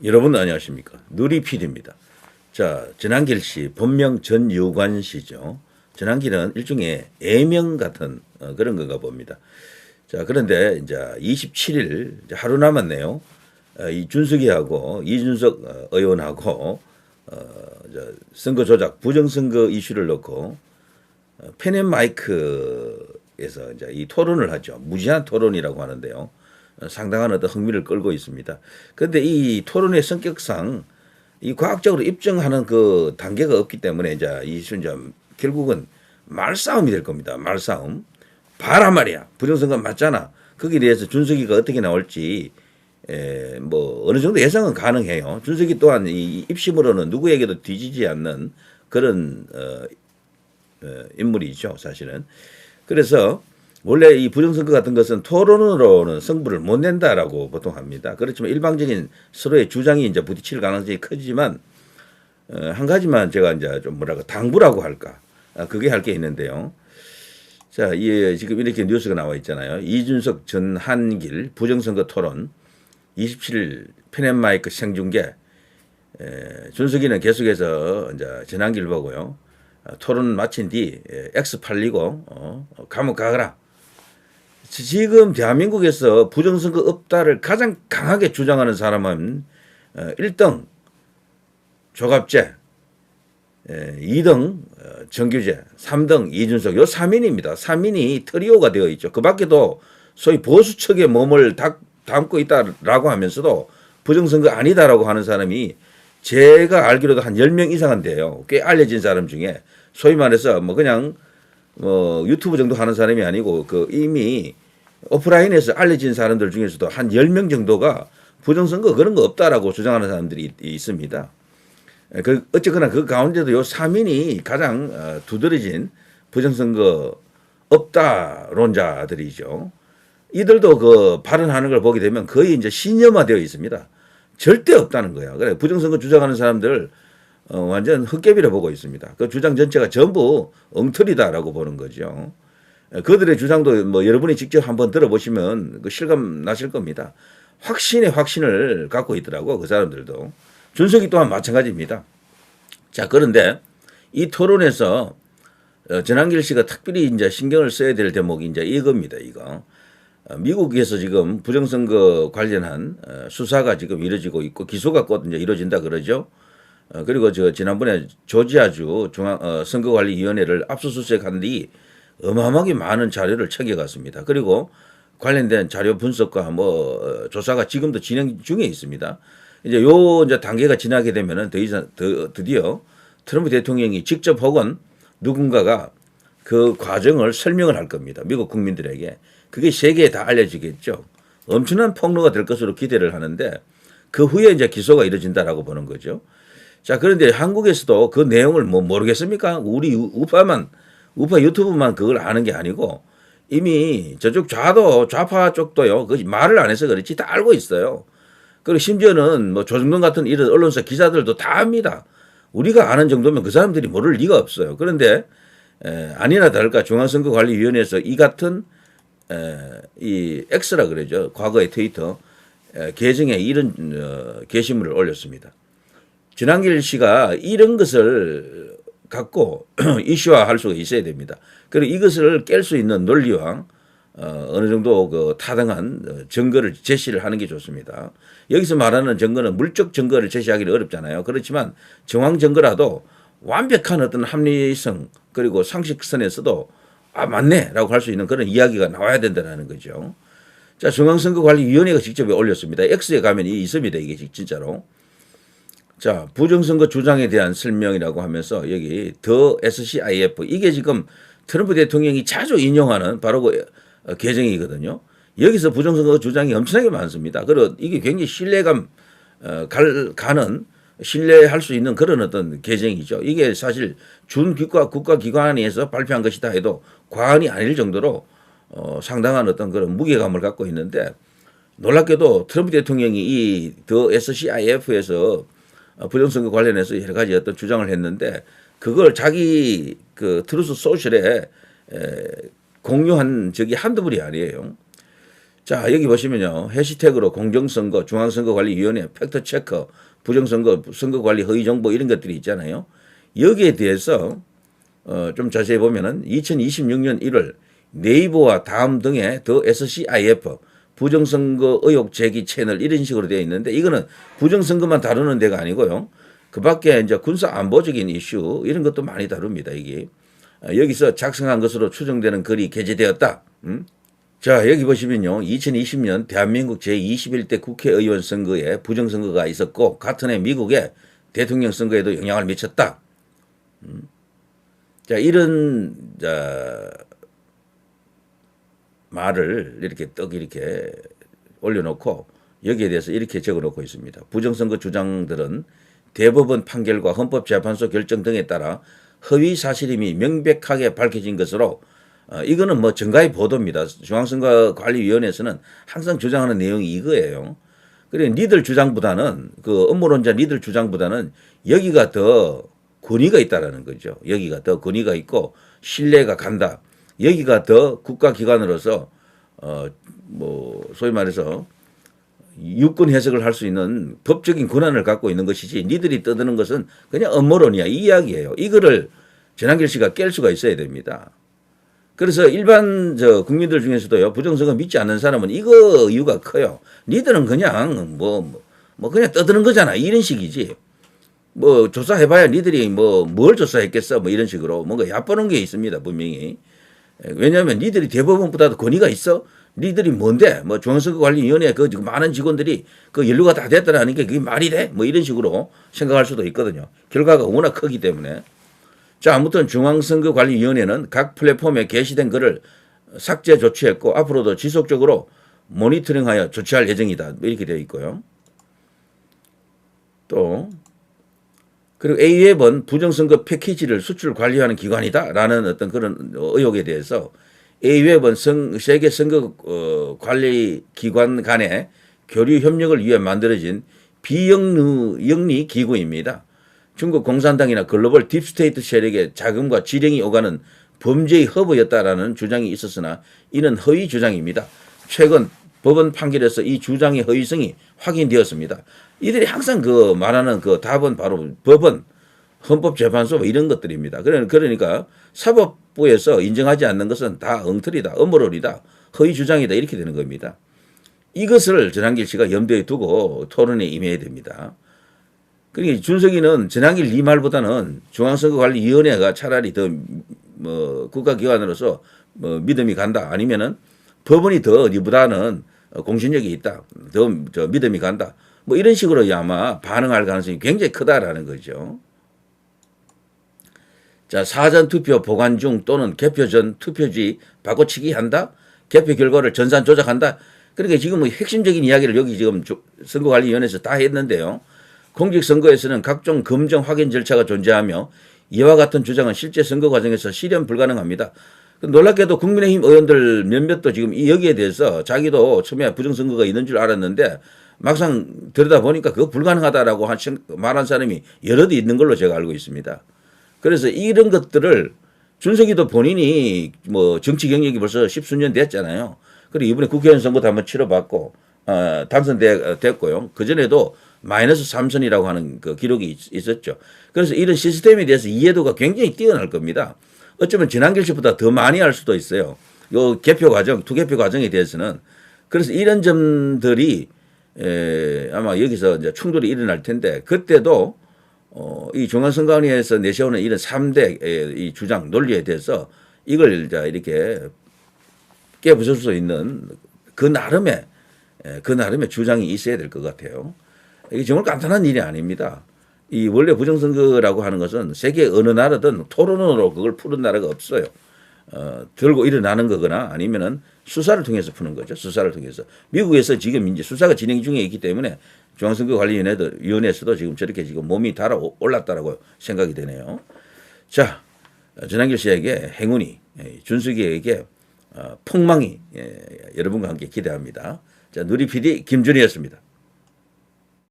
여러분 안녕하십니까. 누리 PD입니다. 자, 전한길 씨, 본명 전유관 씨죠. 전한길은 일종의 애명 같은 그런 건가 봅니다. 자, 그런데 이제 27일 이제 하루 남았네요. 이 준석이하고 이준석 의원하고 선거 조작, 부정선거 이슈를 놓고 펜앤마이크에서 이제 이 토론을 하죠. 무제한 토론이라고 하는데요. 상당한 어떤 흥미를 끌고 있습니다. 그런데 이 토론의 성격상 이 과학적으로 입증하는 그 단계가 없기 때문에 이제 결국은 말싸움이 될 겁니다. 말싸움. 봐라 말이야. 부정선거 맞잖아. 거기에 대해서 준석이가 어떻게 나올지 뭐 어느 정도 예상은 가능해요. 준석이 또한 이 입심으로는 누구에게도 뒤지지 않는 그런 인물이죠, 사실은. 그래서 원래 이 부정선거 같은 것은 토론으로는 승부를 못 낸다라고 보통 합니다. 그렇지만 일방적인 서로의 주장이 이제 부딪힐 가능성이 크지만 한 가지만 제가 이제 좀 당부라고 할까, 그게 할 게 있는데요. 자, 지금 이렇게 뉴스가 나와 있잖아요. 이준석 전한길 부정선거 토론 27일 펜앤마이크 생중계. 준석이는 계속해서 이제 전한길 보고요. 토론 마친 뒤 X 팔리고 감옥 가거라. 지금 대한민국에서 부정선거 없다를 가장 강하게 주장하는 사람은 1등 조갑재, 2등 정규재, 3등 이준석, 요 3인입니다. 3인이 트리오가 되어 있죠. 그 밖에도 소위 보수 측의 몸을 담고 있다라고 하면서도 부정선거 아니다라고 하는 사람이 제가 알기로도 한 10명 이상은 돼요. 꽤 알려진 사람 중에 소위 말해서 뭐 그냥 유튜브 정도 하는 사람이 아니고 그 이미 오프라인에서 알려진 사람들 중에서도 한 10명 정도가 부정선거 그런 거 없다라고 주장하는 사람들이 있습니다. 어쨌거나 그 가운데도 요 3인이 가장 두드러진 부정선거 없다론자들이죠. 이들도 그 발언하는 걸 보게 되면 거의 이제 신념화되어 있습니다. 절대 없다는 거예요. 그래 부정선거 주장하는 사람들 완전 헛개비라 보고 있습니다. 그 주장 전체가 전부 엉터리다라고 보는 거죠. 그들의 주장도 뭐 여러분이 직접 한번 들어보시면 그 실감 나실 겁니다. 확신에 확신을 갖고 있더라고 그 사람들도. 준석이 또한 마찬가지입니다. 자, 그런데 이 토론에서 전한길 씨가 특별히 이제 신경을 써야 될 대목이 이제 이겁니다. 이거. 미국에서 지금 부정선거 관련한 수사가 지금 이루어지고 있고 기소가 곧 이제 이루어진다 그러죠. 그리고 지난번에 조지아주 선거관리위원회를 압수수색한 뒤 어마어마하게 많은 자료를 챙겨갔습니다. 그리고 관련된 자료 분석과 조사가 지금도 진행 중에 있습니다. 이제 단계가 지나게 되면은 드디어 트럼프 대통령이 직접 혹은 누군가가 그 과정을 설명을 할 겁니다. 미국 국민들에게. 그게 세계에 다 알려지겠죠. 엄청난 폭로가 될 것으로 기대를 하는데 그 후에 이제 기소가 이루어진다라고 보는 거죠. 자, 그런데 한국에서도 그 내용을 모르겠습니까? 우리 우파 유튜브만 그걸 아는 게 아니고 이미 저쪽 좌파 쪽도요. 그 말을 안 해서 그렇지 다 알고 있어요. 그리고 심지어는 조정동 같은 이런 언론사 기자들도 다 압니다. 우리가 아는 정도면 그 사람들이 모를 리가 없어요. 그런데 아니나 다를까 중앙선거관리위원회에서 이 같은 이 X라 그러죠. 과거의 트위터 계정에 이런 게시물을 올렸습니다. 전한길 씨가 이런 것을 갖고 이슈화할 수가 있어야 됩니다. 그리고 이것을 깰 수 있는 논리와 어느 정도 그 타당한 증거를 제시를 하는 게 좋습니다. 여기서 말하는 증거는 물적 증거를 제시하기는 어렵잖아요. 그렇지만 정황 증거라도 완벽한 어떤 합리성 그리고 상식선에서도 맞네라고 할 수 있는 그런 이야기가 나와야 된다는 거죠. 자, 중앙선거관리위원회가 직접 올렸습니다. X에 가면 있습니다. 이게 진짜로. 자, 부정선거 주장에 대한 설명이라고 하면서 여기 더 SCIF 이게 지금 트럼프 대통령이 자주 인용하는 바로 그 계정이거든요. 여기서 부정선거 주장이 엄청나게 많습니다. 그리고 이게 굉장히 신뢰감 가는 신뢰할 수 있는 그런 어떤 계정이죠. 이게 사실 국가기관에서 발표한 것이다 해도 과언이 아닐 정도로 상당한 어떤 그런 무게감을 갖고 있는데 놀랍게도 트럼프 대통령이 이 더 SCIF에서 부정선거 관련해서 여러 가지 어떤 주장을 했는데 그걸 자기 그 트루스 소셜에 공유한 적이 한두 분이 아니에요. 자, 여기 보시면요. 해시태그로 공정선거, 중앙선거관리위원회, 팩트체크, 부정선거, 선거관리 허위정보 이런 것들이 있잖아요. 여기에 대해서 좀 자세히 보면은 2026년 1월 네이버와 다음 등의 더 SCIF 부정선거 의혹 제기 채널 이런 식으로 되어 있는데 이거는 부정선거만 다루는 데가 아니고요. 그 밖에 이제 군사 안보적인 이슈 이런 것도 많이 다룹니다. 이게 여기서 작성한 것으로 추정되는 글이 게재되었다. 자, 여기 보시면요. 2020년 대한민국 제21대 국회의원 선거에 부정선거가 있었고 같은 해 미국의 대통령 선거에도 영향을 미쳤다. 자, 이런 말을 이렇게 이렇게 올려놓고 여기에 대해서 이렇게 적어놓고 있습니다. 부정선거 주장들은 대법원 판결과 헌법재판소 결정 등에 따라 허위 사실임이 명백하게 밝혀진 것으로 이거는 뭐 정가의 보도입니다. 중앙선거관리위원회에서는 항상 주장하는 내용이 이거예요. 그래 니들 주장보다는 그 음모론자 니들 주장보다는 여기가 더 권위가 있다라는 거죠. 여기가 더 권위가 있고 신뢰가 간다. 여기가 더 국가기관으로서 뭐 소위 말해서 유권 해석을 할 수 있는 법적인 권한을 갖고 있는 것이지 니들이 떠드는 것은 그냥 음모론이야 이 이야기예요. 이거를 전한길 씨가 깰 수가 있어야 됩니다. 그래서 일반 국민들 중에서도요 부정선거 믿지 않는 사람은 이거 이유가 커요. 니들은 그냥 뭐 그냥 떠드는 거잖아 이런 식이지. 뭐 조사해봐야 니들이 뭘 조사했겠어 뭐 이런 식으로 뭔가 얕보는 게 있습니다 분명히. 왜냐하면 니들이 대법원보다도 권위가 있어. 니들이 뭔데 뭐 중앙선거관리위원회 그 많은 직원들이 그 연루가 다 됐다라는 게 그게 말이 돼? 뭐 이런 식으로 생각할 수도 있거든요. 결과가 워낙 크기 때문에. 자, 아무튼 중앙선거관리위원회는 각 플랫폼에 게시된 글을 삭제 조치했고 앞으로도 지속적으로 모니터링하여 조치할 예정이다. 이렇게 되어 있고요. 또 그리고 A웹은 부정선거 패키지를 수출 관리하는 기관이다라는 어떤 그런 의혹에 대해서 A웹은 세계 선거 관리 기관 간의 교류 협력을 위해 만들어진 비영리 기구입니다. 중국 공산당이나 글로벌 딥스테이트 세력의 자금과 지령이 오가는 범죄의 허브였다라는 주장이 있었으나 이는 허위 주장입니다. 최근 법원 판결에서 이 주장의 허위성이 확인되었습니다. 이들이 항상 그 말하는 그 답은 바로 법원, 헌법재판소 뭐 이런 것들입니다. 그러니까 사법부에서 인정하지 않는 것은 다 엉터리다, 음모론이다, 허위 주장이다 이렇게 되는 겁니다. 이것을 전한길 씨가 염두에 두고 토론에 임해야 됩니다. 그러니까 준석이는 전한길 네 말보다는 중앙선거관리위원회가 차라리 더 국가기관으로서 믿음이 간다. 아니면은 법원이 더 니보다는 공신력이 있다. 더 믿음이 간다. 뭐 이런 식으로 아마 반응할 가능성이 굉장히 크다라는 거죠. 자, 사전투표 보관 중 또는 개표 전 투표지 바꿔치기 한다. 개표 결과를 전산 조작한다. 그러니까 지금 뭐 핵심적인 이야기를 여기 지금 선거관리위원회에서 다 했는데요. 공직선거에서는 각종 검증 확인 절차가 존재하며 이와 같은 주장은 실제 선거 과정에서 실현 불가능합니다. 놀랍게도 국민의힘 의원들 몇몇도 지금 여기에 대해서 자기도 처음에 부정선거가 있는 줄 알았는데 막상 들여다보니까 그거 불가능하다라고 말한 사람이 여럿 있는 걸로 제가 알고 있습니다. 그래서 이런 것들을 준석이도 본인이 뭐 정치 경력이 벌써 십수년 됐잖아요. 그리고 이번에 국회의원 선거도 한번 치러봤고 당선됐고요. 그전에도 마이너스 3선이라고 하는 그 기록이 있었죠. 그래서 이런 시스템에 대해서 이해도가 굉장히 뛰어날 겁니다. 어쩌면 전한길 씨보다 더 많이 할 수도 있어요. 요 개표 과정, 투개표 과정에 대해서는. 그래서 이런 점들이 아마 여기서 이제 충돌이 일어날 텐데 그때도 이 중앙선거위원회에서 내세우는 이런 3대 이 주장 논리에 대해서 이걸 이렇게 깨부술 수 있는 그 나름의 주장이 있어야 될 것 같아요. 이게 정말 간단한 일이 아닙니다. 이 원래 부정선거라고 하는 것은 세계 어느 나라든 토론으로 그걸 푸는 나라가 없어요. 들고 일어나는 거거나 아니면은 수사를 통해서 푸는 거죠. 수사를 통해서. 미국에서 지금 이제 수사가 진행 중에 있기 때문에 중앙선거관리위원회에서도 지금 저렇게 지금 몸이 달아올랐다라고 생각이 되네요. 자, 전한길 씨에게 행운이, 준석이에게 폭망이 여러분과 함께 기대합니다. 자, 누리 PD 김준희였습니다.